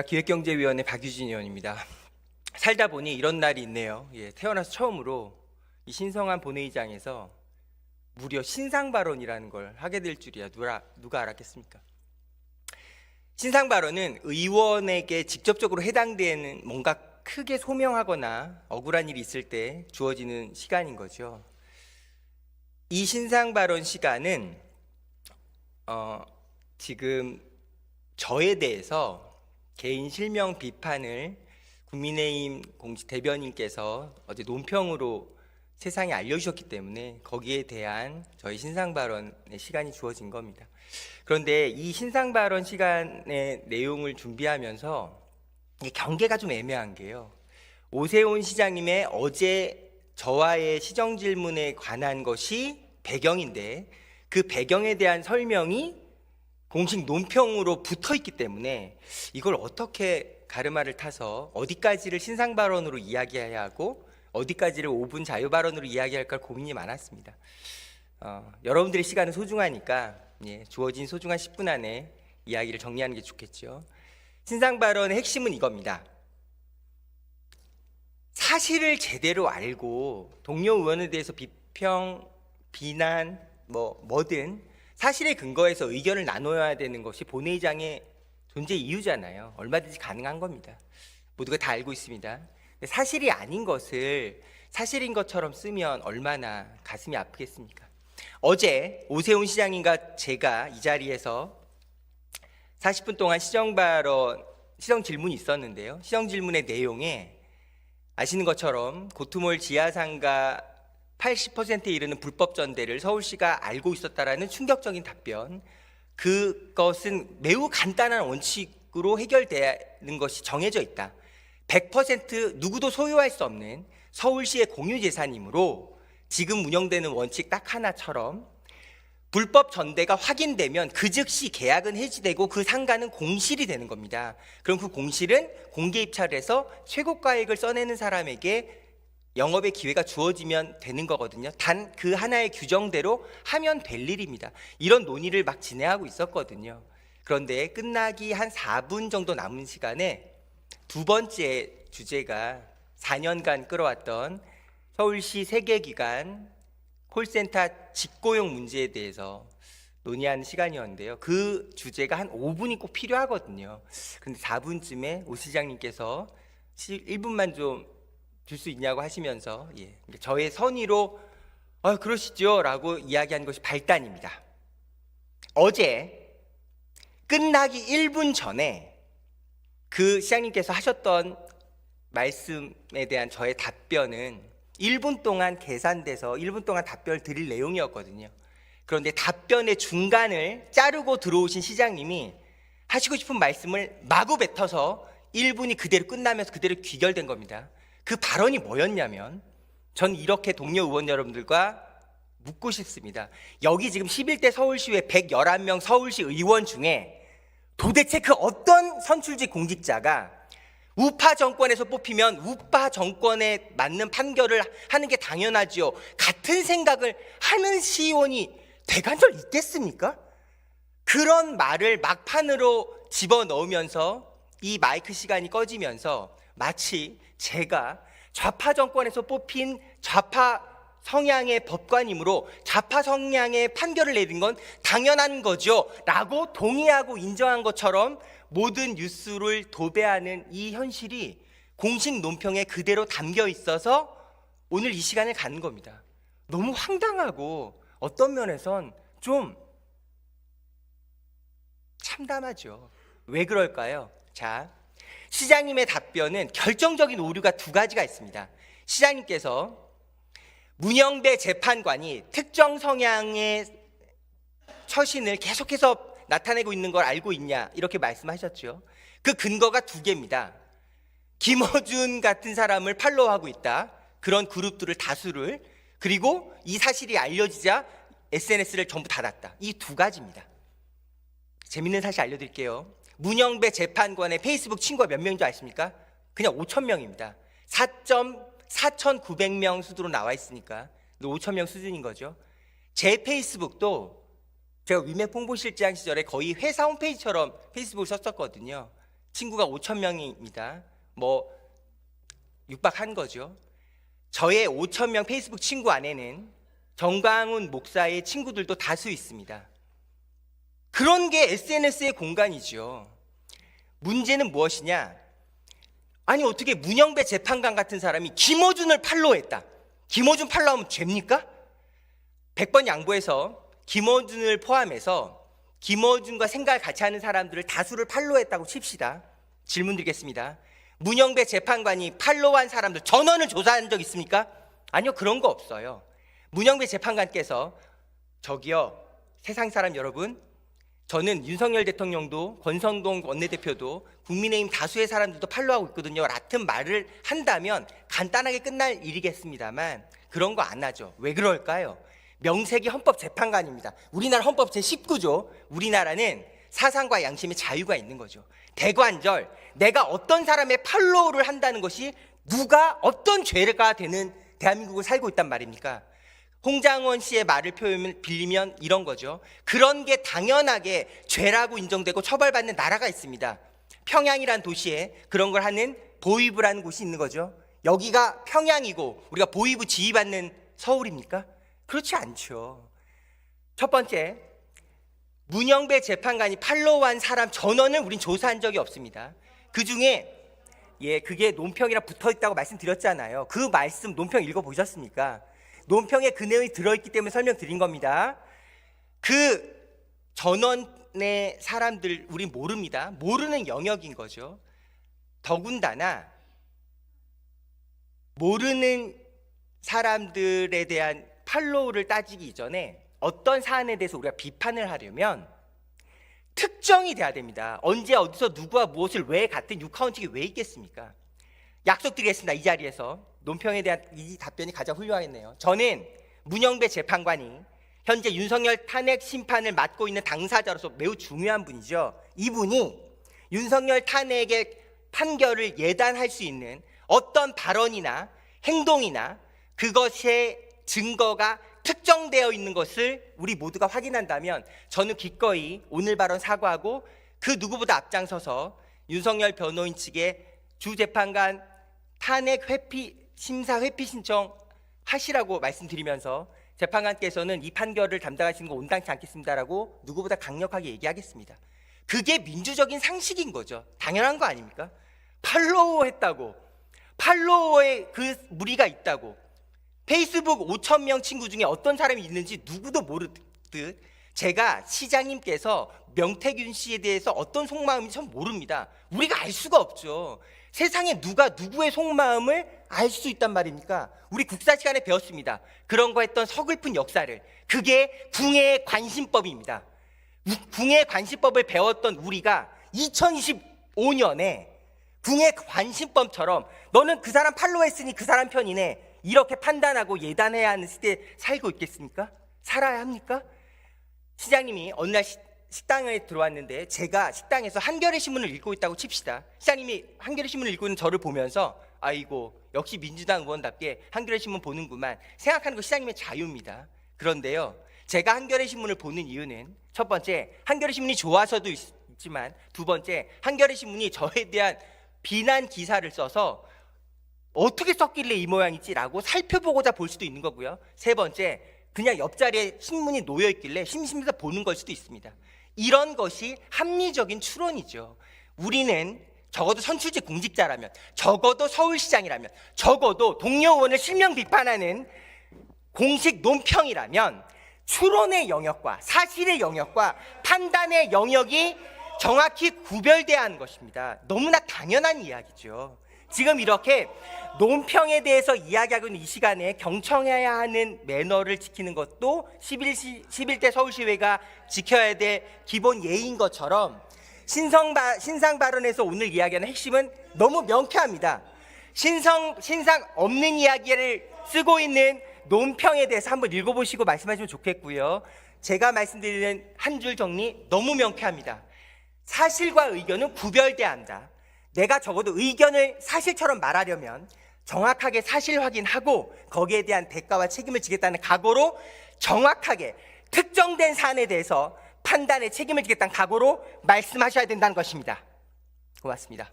기획경제위원회 박유진 의원입니다. 살다 보니 이런 날이 있네요. 태어나서 처음으로 이 신성한 본회의장에서 무려 신상 발언이라는 걸 하게 될 줄이야 누가 알았겠습니까? 신상 발언은 의원에게 직접적으로 해당되는 뭔가 크게 소명하거나 억울한 일이 있을 때 주어지는 시간인 거죠. 이 신상 발언 시간은 지금 저에 대해서 개인 실명 비판을 국민의힘 공식 대변인께서 어제 논평으로 세상에 알려주셨기 때문에 거기에 대한 저희 신상 발언의 시간이 주어진 겁니다. 그런데 이 신상 발언 시간의 내용을 준비하면서 경계가 좀 애매한 게요. 오세훈 시장님의 어제 저와의 시정 질문에 관한 것이 배경인데 그 배경에 대한 설명이 공식 논평으로 붙어 있기 때문에 이걸 어떻게 가르마를 타서 어디까지를 신상 발언으로 이야기해야 하고 어디까지를 5분 자유 발언으로 이야기할까 고민이 많았습니다. 여러분들의 시간은 소중하니까 주어진 소중한 10분 안에 이야기를 정리하는 게 좋겠죠. 신상 발언의 핵심은 이겁니다. 사실을 제대로 알고 동료 의원에 대해서 비평, 비난, 뭐든 사실에 근거해서 의견을 나눠야 되는 것이 본회의장의 존재 이유잖아요. 얼마든지 가능한 겁니다. 모두가 다 알고 있습니다. 사실이 아닌 것을 사실인 것처럼 쓰면 얼마나 가슴이 아프겠습니까? 어제 오세훈 시장님과 제가 이 자리에서 40분 동안 시정 질문이 있었는데요. 시정 질문의 내용에 아시는 것처럼 고투몰 지하상가 80%에 이르는 불법 전대를 서울시가 알고 있었다라는 충격적인 답변, 그것은 매우 간단한 원칙으로 해결되는 것이 정해져 있다. 100% 누구도 소유할 수 없는 서울시의 공유재산이므로 지금 운영되는 원칙 딱 하나처럼 불법 전대가 확인되면 그 즉시 계약은 해지되고 그 상가는 공실이 되는 겁니다. 그럼 그 공실은 공개 입찰을 해서 최고가액을 써내는 사람에게 영업의 기회가 주어지면 되는 거거든요. 단 그 하나의 규정대로 하면 될 일입니다. 이런 논의를 막 진행하고 있었거든요. 그런데 끝나기 한 4분 정도 남은 시간에 두 번째 주제가 4년간 끌어왔던 서울시 세계기관 콜센터 직고용 문제에 대해서 논의하는 시간이었는데요. 그 주제가 한 5분이 꼭 필요하거든요. 그런데 4분쯤에 오 시장님께서 1분만 좀 줄 수 있냐고 하시면서 저의 선의로 그러시죠 라고 이야기한 것이 발단입니다. 어제 끝나기 1분 전에 그 시장님께서 하셨던 말씀에 대한 저의 답변은 1분 동안 계산돼서 1분 동안 답변을 드릴 내용이었거든요. 그런데 답변의 중간을 자르고 들어오신 시장님이 하시고 싶은 말씀을 마구 뱉어서 1분이 그대로 끝나면서 그대로 귀결된 겁니다. 그 발언이 뭐였냐면, 전 이렇게 동료 의원 여러분들과 묻고 싶습니다. 여기 지금 11대 서울시의 111명 서울시 의원 중에 도대체 그 어떤 선출직 공직자가 우파 정권에서 뽑히면 우파 정권에 맞는 판결을 하는 게 당연하지요, 같은 생각을 하는 시의원이 대간절 있겠습니까? 그런 말을 막판으로 집어넣으면서 이 마이크 시간이 꺼지면서 마치 제가 좌파 정권에서 뽑힌 좌파 성향의 법관이므로 좌파 성향의 판결을 내린 건 당연한 거죠 라고 동의하고 인정한 것처럼 모든 뉴스를 도배하는 이 현실이 공식 논평에 그대로 담겨 있어서 오늘 이 시간을 갖는 겁니다. 너무 황당하고 어떤 면에선 좀 참담하죠. 왜 그럴까요? 자, 시장님의 답변은 결정적인 오류가 두 가지가 있습니다. 시장님께서 문영배 재판관이 특정 성향의 처신을 계속해서 나타내고 있는 걸 알고 있냐 이렇게 말씀하셨죠. 그 근거가 두 개입니다. 김어준 같은 사람을 팔로우하고 있다, 그런 그룹들을 다수를, 그리고 이 사실이 알려지자 SNS를 전부 닫았다. 이 두 가지입니다. 재밌는 사실 알려드릴게요. 문영배 재판관의 페이스북 친구가 몇 명인 줄 아십니까? 그냥 5,000명입니다. 4,900명 수두로 나와 있으니까 5,000명 수준인 거죠. 제 페이스북도 제가 위메 홍보실장 시절에 거의 회사 홈페이지처럼 페이스북을 썼었거든요. 친구가 5천 명입니다. 뭐 육박한 거죠. 저의 5천 명 페이스북 친구 안에는 정광훈 목사의 친구들도 다수 있습니다. 그런 게 SNS의 공간이죠. 문제는 무엇이냐? 아니 어떻게 문영배 재판관 같은 사람이 김어준을 팔로우했다. 김어준 팔로우하면 죄입니까? 100번 양보해서 김어준을 포함해서 김어준과 생각을 같이 하는 사람들을 다수를 팔로우했다고 칩시다. 질문 드리겠습니다. 문영배 재판관이 팔로우한 사람들 전원을 조사한 적 있습니까? 아니요, 그런 거 없어요. 문영배 재판관께서 저기요, 세상 사람 여러분, 저는 윤석열 대통령도 권성동 원내대표도 국민의힘 다수의 사람들도 팔로우하고 있거든요 같은 말을 한다면 간단하게 끝날 일이겠습니다만 그런 거 안 하죠. 왜 그럴까요? 명색이 헌법재판관입니다. 우리나라 헌법 제19조, 우리나라는 사상과 양심의 자유가 있는 거죠. 대관절, 내가 어떤 사람의 팔로우를 한다는 것이 누가 어떤 죄가 되는 대한민국을 살고 있단 말입니까? 홍장원 씨의 말을 빌리면 이런 거죠. 그런 게 당연하게 죄라고 인정되고 처벌받는 나라가 있습니다. 평양이란 도시에 그런 걸 하는 보위부라는 곳이 있는 거죠. 여기가 평양이고 우리가 보위부 지휘받는 서울입니까? 그렇지 않죠. 첫 번째, 문영배 재판관이 팔로우한 사람 전원을 우린 조사한 적이 없습니다. 그 중에 그게 논평이랑 붙어있다고 말씀드렸잖아요. 그 말씀 논평 읽어보셨습니까? 논평에 그 내용이 들어있기 때문에 설명드린 겁니다. 그 전원의 사람들 우린 모릅니다. 모르는 영역인 거죠. 더군다나 모르는 사람들에 대한 팔로우를 따지기 이전에 어떤 사안에 대해서 우리가 비판을 하려면 특정이 돼야 됩니다. 언제 어디서 누구와 무엇을 왜 같은 육하원칙이 왜 있겠습니까? 약속드리겠습니다. 이 자리에서 논평에 대한 이 답변이 가장 훌륭하겠네요. 저는 문영배 재판관이 현재 윤석열 탄핵 심판을 맡고 있는 당사자로서 매우 중요한 분이죠. 이분이 윤석열 탄핵의 판결을 예단할 수 있는 어떤 발언이나 행동이나 그것의 증거가 특정되어 있는 것을 우리 모두가 확인한다면 저는 기꺼이 오늘 발언 사과하고 그 누구보다 앞장서서 윤석열 변호인 측에 주 재판관 탄핵 심사 회피 신청 하시라고 말씀드리면서 재판관께서는 이 판결을 담당하시는 거 온당치 않겠습니다라고 누구보다 강력하게 얘기하겠습니다. 그게 민주적인 상식인 거죠. 당연한 거 아닙니까? 팔로우했다고, 팔로워에 그 무리가 있다고, 페이스북 5천 명 친구 중에 어떤 사람이 있는지 누구도 모르듯 제가 시장님께서 명태균 씨에 대해서 어떤 속마음인지 전 모릅니다. 우리가 알 수가 없죠. 세상에 누가 누구의 속마음을 알 수 있단 말입니까? 우리 국사 시간에 배웠습니다. 그런 거 했던 서글픈 역사를. 그게 궁예의 관심법입니다. 궁예의 관심법을 배웠던 우리가 2025년에 궁예 관심법처럼 너는 그 사람 팔로우했으니 그 사람 편이네 이렇게 판단하고 예단해야 하는 시대에 살고 있겠습니까? 살아야 합니까? 시장님이 어느 날 식당에 들어왔는데 제가 식당에서 한겨레 신문을 읽고 있다고 칩시다. 시장님이 한겨레 신문을 읽고 있는 저를 보면서 아이고 역시 민주당 의원답게 한겨레 신문 보는구만 생각하는 거 시장님의 자유입니다. 그런데요, 제가 한겨레 신문을 보는 이유는 첫 번째, 한겨레 신문이 좋아서도 있지만 두 번째, 한겨레 신문이 저에 대한 비난 기사를 써서 어떻게 썼길래 이 모양이지라고 살펴보고자 볼 수도 있는 거고요. 세 번째, 그냥 옆자리에 신문이 놓여 있길래 심심해서 보는 걸 수도 있습니다. 이런 것이 합리적인 추론이죠. 우리는 적어도 선출직 공직자라면, 적어도 서울시장이라면, 적어도 동료 의원을 실명 비판하는 공식 논평이라면 추론의 영역과 사실의 영역과 판단의 영역이 정확히 구별돼야 하는 것입니다. 너무나 당연한 이야기죠. 지금 이렇게 논평에 대해서 이야기하고 있는 이 시간에 경청해야 하는 매너를 지키는 것도 11대 서울시의회가 지켜야 될 기본 예의인 것처럼 신상 발언에서 오늘 이야기하는 핵심은 너무 명쾌합니다. 신상 없는 이야기를 쓰고 있는 논평에 대해서 한번 읽어보시고 말씀하시면 좋겠고요. 제가 말씀드리는 한 줄 정리 너무 명쾌합니다. 사실과 의견은 구별돼야 한다. 내가 적어도 의견을 사실처럼 말하려면 정확하게 사실 확인하고 거기에 대한 대가와 책임을 지겠다는 각오로 정확하게 특정된 사안에 대해서 판단에 책임을 지겠다는 각오로 말씀하셔야 된다는 것입니다. 고맙습니다.